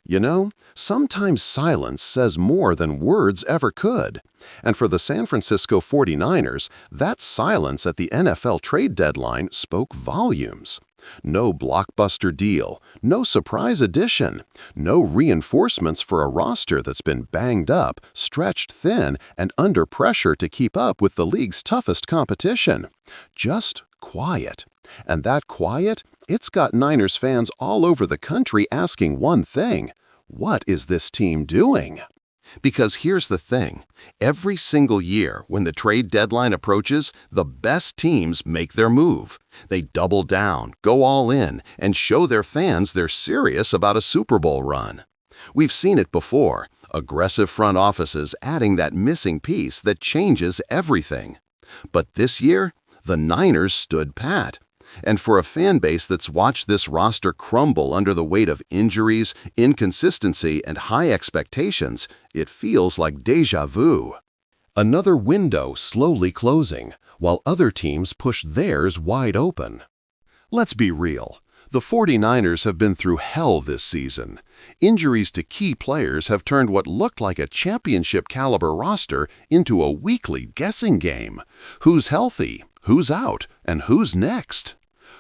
You know, sometimes silence says more than words ever could. And for the San Francisco 49ers, that silence at the NFL trade deadline spoke volumes. No blockbuster deal, no surprise addition, no reinforcements for a roster that's been banged up, stretched thin, and under pressure to keep up with the league's toughest competition. Just quiet. And that quiet, it's got Niners fans all over the country asking one thing: what is this team doing? Because here's the thing, every single year when the trade deadline approaches, the best teams make their move. They double down, go all in, and show their fans they're serious about a Super Bowl run. We've seen it before, aggressive front offices adding that missing piece that changes everything. But this year, the Niners stood pat. And for a fan base that's watched this roster crumble under the weight of injuries, inconsistency, and high expectations, it feels like déjà vu. Another window slowly closing, while other teams push theirs wide open. Let's be real. The 49ers have been through hell this season. Injuries to key players have turned what looked like a championship-caliber roster into a weekly guessing game. Who's healthy? Who's out? And who's next?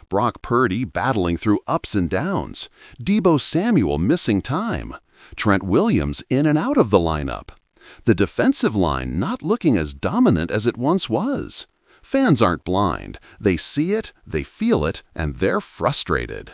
Brock Purdy battling through ups and downs, Deebo Samuel missing time, Trent Williams in and out of the lineup, the defensive line not looking as dominant as it once was. Fans aren't blind. They see it, they feel it, and they're frustrated.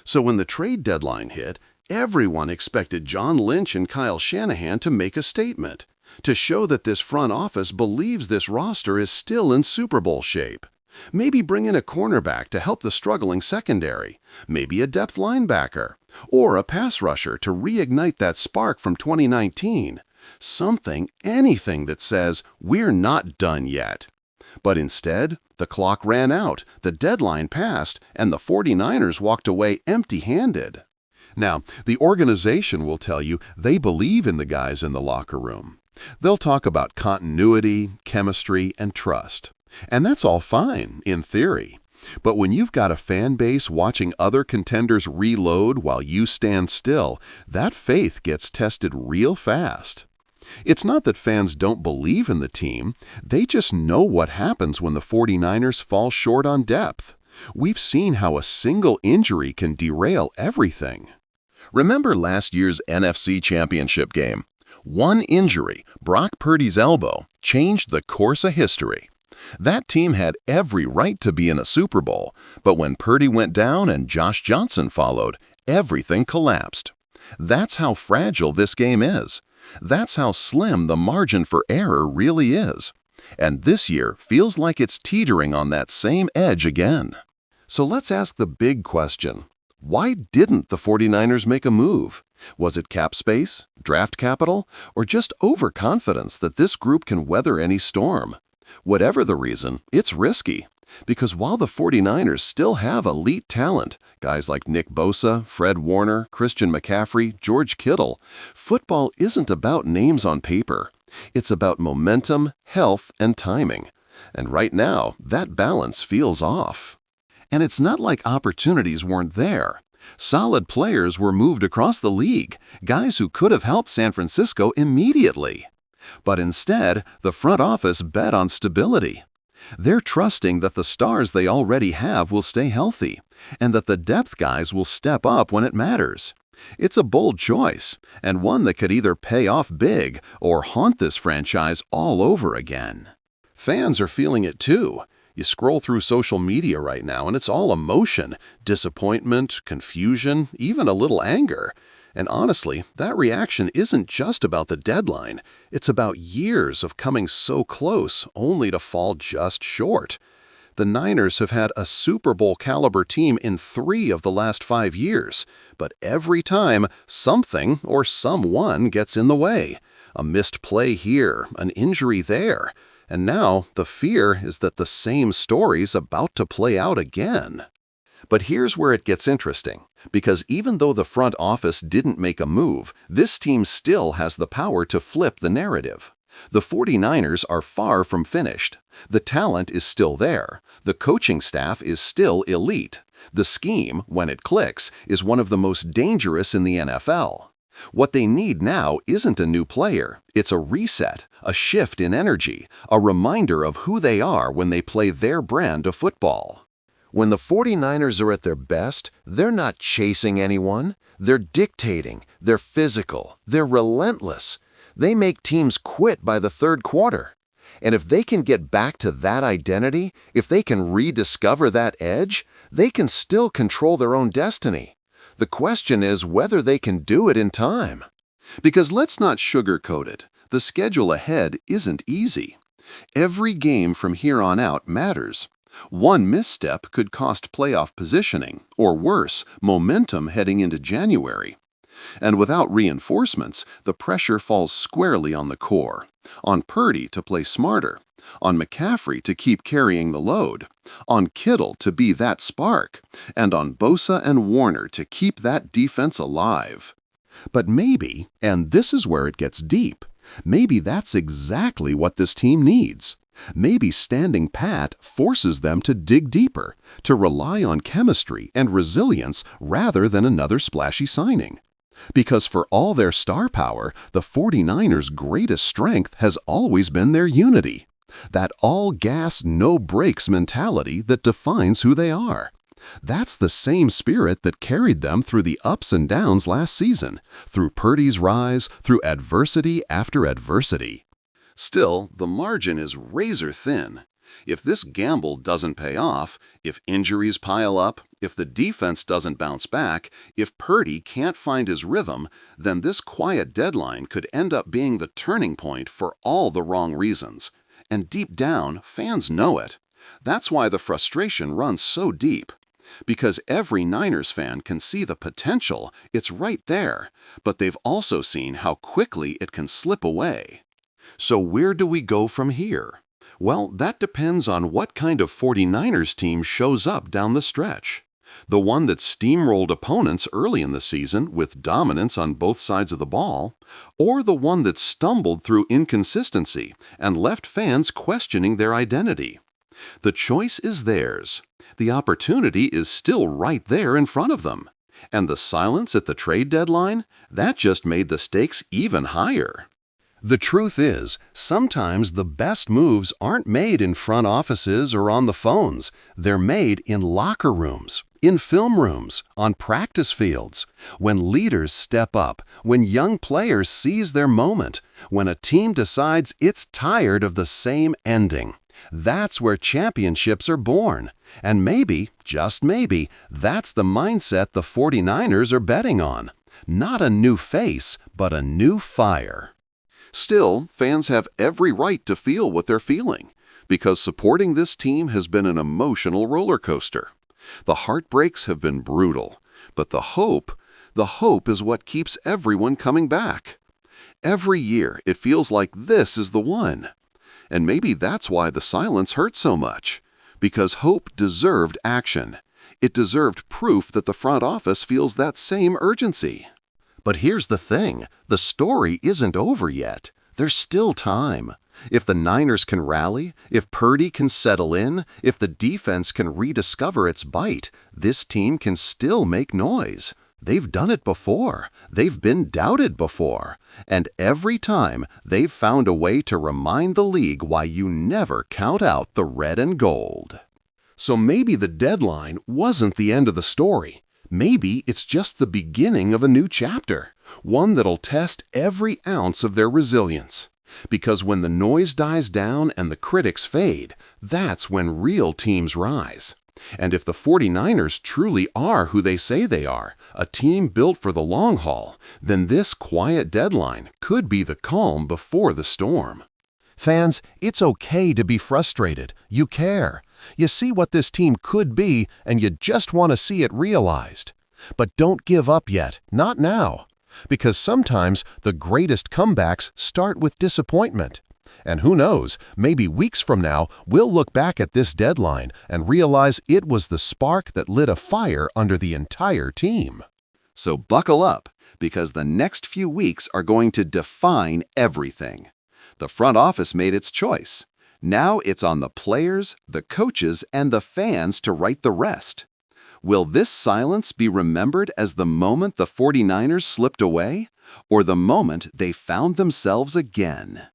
So when the trade deadline hit, everyone expected John Lynch and Kyle Shanahan to make a statement, to show that this front office believes this roster is still in Super Bowl shape. Maybe bring in a cornerback to help the struggling secondary, maybe a depth linebacker, or a pass rusher to reignite that spark from 2019. Something, anything that says, we're not done yet. But instead, the clock ran out, the deadline passed, and the 49ers walked away empty-handed. Now, the organization will tell you they believe in the guys in the locker room. They'll talk about continuity, chemistry, and trust. And that's all fine, in theory. But when you've got a fan base watching other contenders reload while you stand still, that faith gets tested real fast. It's not that fans don't believe in the team, they just know what happens when the 49ers fall short on depth. We've seen how a single injury can derail everything. Remember last year's NFC Championship game? One injury, Brock Purdy's elbow, changed the course of history. That team had every right to be in a Super Bowl, but when Purdy went down and Josh Johnson followed, everything collapsed. That's how fragile this game is. That's how slim the margin for error really is. And this year feels like it's teetering on that same edge again. So let's ask the big question. Why didn't the 49ers make a move? Was it cap space, draft capital, or just overconfidence that this group can weather any storm? Whatever the reason, it's risky. Because while the 49ers still have elite talent, guys like Nick Bosa, Fred Warner, Christian McCaffrey, George Kittle, football isn't about names on paper. It's about momentum, health, and timing. And right now, that balance feels off. And it's not like opportunities weren't there. Solid players were moved across the league, guys who could have helped San Francisco immediately. But instead, the front office bet on stability. They're trusting that the stars they already have will stay healthy, and that the depth guys will step up when it matters. It's a bold choice, and one that could either pay off big or haunt this franchise all over again. Fans are feeling it too. You scroll through social media right now, and it's all emotion, disappointment, confusion, even a little anger. And honestly, that reaction isn't just about the deadline. It's about years of coming so close only to fall just short. The Niners have had a Super Bowl caliber team in 3 of the last 5 years, but every time something or someone gets in the way. A missed play here, an injury there. And now the fear is that the same story's about to play out again. But here's where it gets interesting, because even though the front office didn't make a move, this team still has the power to flip the narrative. The 49ers are far from finished. The talent is still there. The coaching staff is still elite. The scheme, when it clicks, is one of the most dangerous in the NFL. What they need now isn't a new player, it's a reset, a shift in energy, a reminder of who they are when they play their brand of football. When the 49ers are at their best, they're not chasing anyone, they're dictating, they're physical, they're relentless. They make teams quit by the third quarter. And if they can get back to that identity, if they can rediscover that edge, they can still control their own destiny. The question is whether they can do it in time. Because let's not sugarcoat it, the schedule ahead isn't easy. Every game from here on out matters. One misstep could cost playoff positioning, or worse, momentum heading into January. And without reinforcements, the pressure falls squarely on the core, on Purdy to play smarter, on McCaffrey to keep carrying the load, on Kittle to be that spark, and on Bosa and Warner to keep that defense alive. But maybe, and this is where it gets deep, maybe that's exactly what this team needs. Maybe standing pat forces them to dig deeper, to rely on chemistry and resilience rather than another splashy signing. Because for all their star power, the 49ers' greatest strength has always been their unity. That all-gas, no-brakes mentality that defines who they are. That's the same spirit that carried them through the ups and downs last season, through Purdy's rise, through adversity after adversity. Still, the margin is razor thin. If this gamble doesn't pay off, if injuries pile up, if the defense doesn't bounce back, if Purdy can't find his rhythm, then this quiet deadline could end up being the turning point for all the wrong reasons. And deep down, fans know it. That's why the frustration runs so deep. Because every Niners fan can see the potential, it's right there, but they've also seen how quickly it can slip away. So where do we go from here? Well, that depends on what kind of 49ers team shows up down the stretch. The one that steamrolled opponents early in the season with dominance on both sides of the ball, or the one that stumbled through inconsistency and left fans questioning their identity. The choice is theirs. The opportunity is still right there in front of them. And the silence at the trade deadline, that just made the stakes even higher. The truth is, sometimes the best moves aren't made in front offices or on the phones. They're made in locker rooms, in film rooms, on practice fields. When leaders step up, when young players seize their moment, when a team decides it's tired of the same ending. That's where championships are born. And maybe, just maybe, that's the mindset the 49ers are betting on. Not a new face, but a new fire. Still, fans have every right to feel what they're feeling, because supporting this team has been an emotional roller coaster. The heartbreaks have been brutal, but the hope is what keeps everyone coming back. Every year, it feels like this is the one. And maybe that's why the silence hurt so much, because hope deserved action. It deserved proof that the front office feels that same urgency. But here's the thing, the story isn't over yet. There's still time. If the Niners can rally, if Purdy can settle in, if the defense can rediscover its bite, this team can still make noise. They've done it before. They've been doubted before. And every time, they've found a way to remind the league why you never count out the red and gold. So maybe the deadline wasn't the end of the story. Maybe it's just the beginning of a new chapter, one that'll test every ounce of their resilience. Because when the noise dies down and the critics fade, that's when real teams rise. And if the 49ers truly are who they say they are, a team built for the long haul, then this quiet deadline could be the calm before the storm. Fans, it's okay to be frustrated. You care. You see what this team could be, and you just want to see it realized. But don't give up yet, not now. Because sometimes the greatest comebacks start with disappointment. And who knows, maybe weeks from now, we'll look back at this deadline and realize it was the spark that lit a fire under the entire team. So buckle up, because the next few weeks are going to define everything. The front office made its choice. Now it's on the players, the coaches, and the fans to write the rest. Will this silence be remembered as the moment the 49ers slipped away? or the moment they found themselves again.